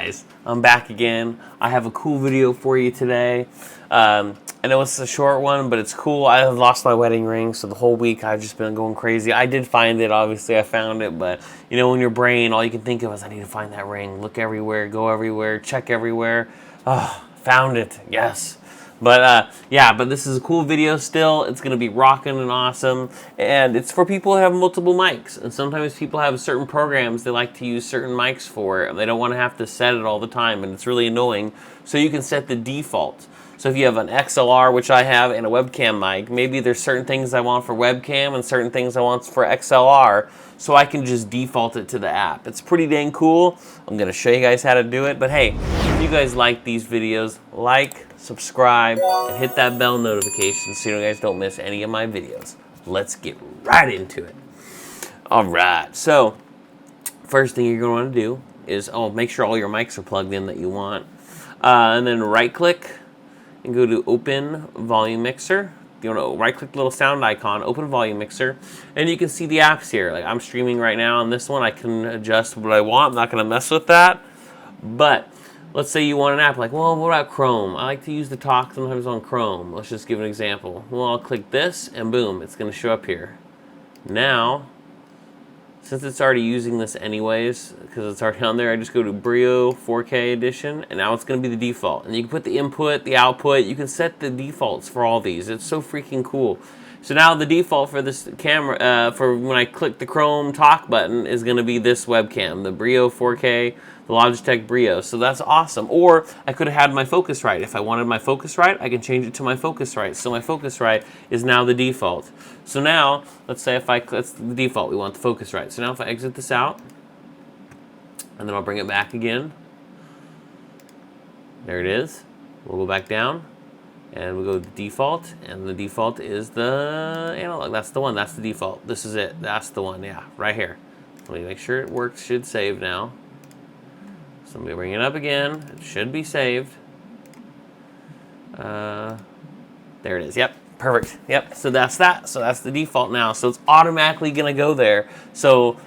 guys, I'm back again. I have a cool video for you today. I know it's a short one, but it's cool. I have lost my wedding ring, so the whole week I've just been going crazy. I did find it, obviously I found it, but you know, in your brain, all you can think of is I need to find that ring. Look everywhere, go everywhere, check everywhere. Oh, found it, yes. But yeah, but this is a cool video still. It's going to be rocking and awesome. And it's for people who have multiple mics. And sometimes people have certain programs they like to use certain mics for. And they don't want to have to set it all the time. And it's really annoying. So you can set the default. So if you have an XLR, which I have, and a webcam mic, maybe there's certain things I want for webcam and certain things I want for XLR, so I can just default it to the app. It's pretty dang cool. I'm going to show you guys how to do it. But hey, if you guys like these videos, like, subscribe, and hit that bell notification so you guys don't miss any of my videos. Let's get right into it. All right, so first thing you're going to want to do is make sure all your mics are plugged in that you want. And then right-click and go to Open Volume Mixer. You want to right-click the little sound icon, Open Volume Mixer, and you can see the apps here. Like I'm streaming right now on this one. I can adjust what I want. I'm not going to mess with that. But let's say you want an app like, well, what about Chrome? I like to use the talk sometimes on Chrome. Let's just give an example. Well, I'll click this, and boom, it's going to show up here. Now, since it's already using this anyways, because it's already on there, I just go to Brio 4K edition, and now it's going to be the default. And you can put the input, the output, you can set the defaults for all these. It's so freaking cool. So now the default for this camera, for when I click the Chrome talk button, is going to be this webcam, the Brio 4K, the Logitech Brio. So that's awesome. Or I could have had my Focusrite. If I wanted my Focusrite, I can change it to my Focusrite. So my Focusrite is now the default. So now, let's say if that's the default, we want the Focusrite. So now if I exit this out, and then I'll bring it back again. There it is. We'll go back down. And we go to default, and the default is the analog. That's the one, that's the default. This is it, that's the one, yeah, right here. Let me make sure it works, should save now. So let me bring it up again, it should be saved. There it is, yep, perfect, yep, so that's that. So that's the default now, so it's automatically gonna go there. So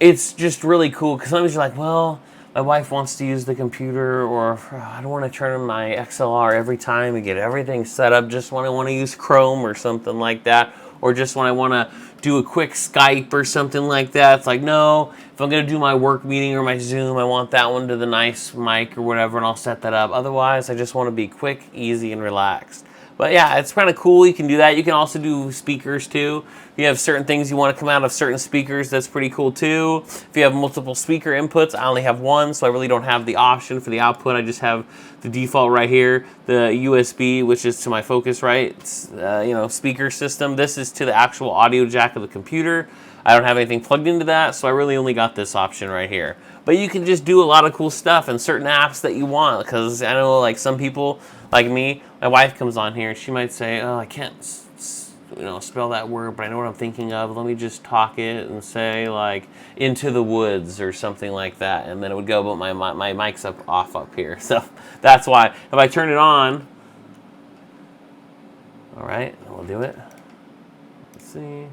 it's just really cool, because sometimes you're like, well, my wife wants to use the computer, or I don't want to turn on my XLR every time and get everything set up just when I want to use Chrome or something like that, or just when I want to do a quick Skype or something like that. It's like, no, if I'm going to do my work meeting or my Zoom, I want that one to the nice mic or whatever, and I'll set that up. Otherwise, I just want to be quick, easy, and relaxed. But yeah, it's kind of cool. You can do that. You can also do speakers too. If you have certain things you want to come out of certain speakers, that's pretty cool too. If you have multiple speaker inputs, I only have one, so I really don't have the option for the output. I just have the default right here, the USB, which is to my Focusrite, speaker system. This is to the actual audio jack of the computer. I don't have anything plugged into that, so I really only got this option right here. But you can just do a lot of cool stuff and certain apps that you want, because I know like some people, like me, my wife comes on here and she might say, oh, I can't spell that word, but I know what I'm thinking of. Let me just talk it and say like into the woods or something like that, and then it would go, but my mic's off up here. So that's why if I turn it on, all right, we'll do it. Let's see.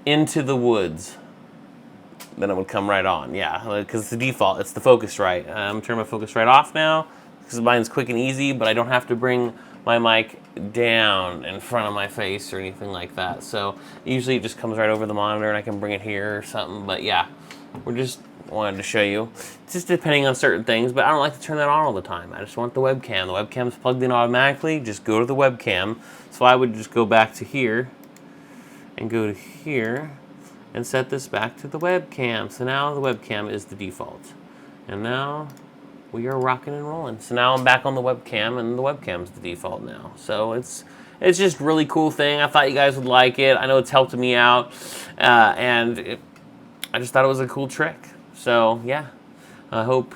Into the woods. Then it would come right on, yeah, because it's the default, it's the Focusrite. I'm turning my Focusrite off now, because mine's quick and easy, but I don't have to bring my mic down in front of my face or anything like that. So usually it just comes right over the monitor and I can bring it here or something, but yeah, we're just wanted to show you. It's just depending on certain things, but I don't like to turn that on all the time. I just want the webcam. The webcam's plugged in automatically, just go to the webcam. So I would just go back to here and go to here and set this back to the webcam. So now the webcam is the default. And now we are rocking and rolling. So now I'm back on the webcam, and the webcam's the default now. So it's just a really cool thing. I thought you guys would like it. I know it's helped me out, I just thought it was a cool trick. So yeah, I hope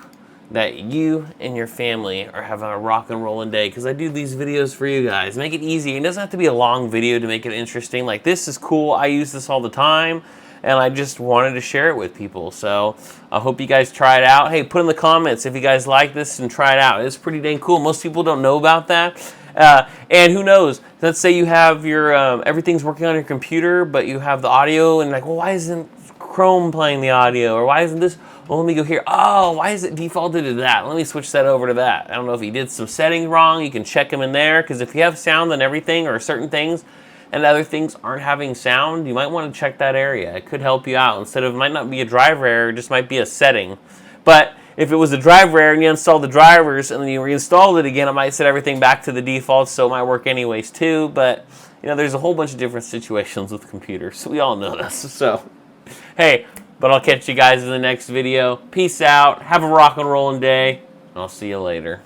that you and your family are having a rock and rolling day, because I do these videos for you guys. Make it easy. It doesn't have to be a long video to make it interesting. Like, this is cool. I use this all the time, and I just wanted to share it with people. So I hope you guys try it out. Hey, put in the comments if you guys like this and try it out. It's pretty dang cool. Most people don't know about that. And who knows, let's say you have your everything's working on your computer, but you have the audio, and like, well, why isn't Chrome playing the audio? Or why isn't this? Well, let me go here. Oh, why is it defaulted to that? Let me switch that over to that. I don't know if he did some settings wrong. You can check them in there, because if you have sound on everything or certain things and other things aren't having sound, you might want to check that area. It could help you out. Instead of, it might not be a driver error, it just might be a setting. But if it was a driver error and you installed the drivers and then you reinstalled it again, it might set everything back to the default, so it might work anyways too. But you know, there's a whole bunch of different situations with computers. We all know this. So, hey, but I'll catch you guys in the next video. Peace out. Have a rock and rolling day. And I'll see you later.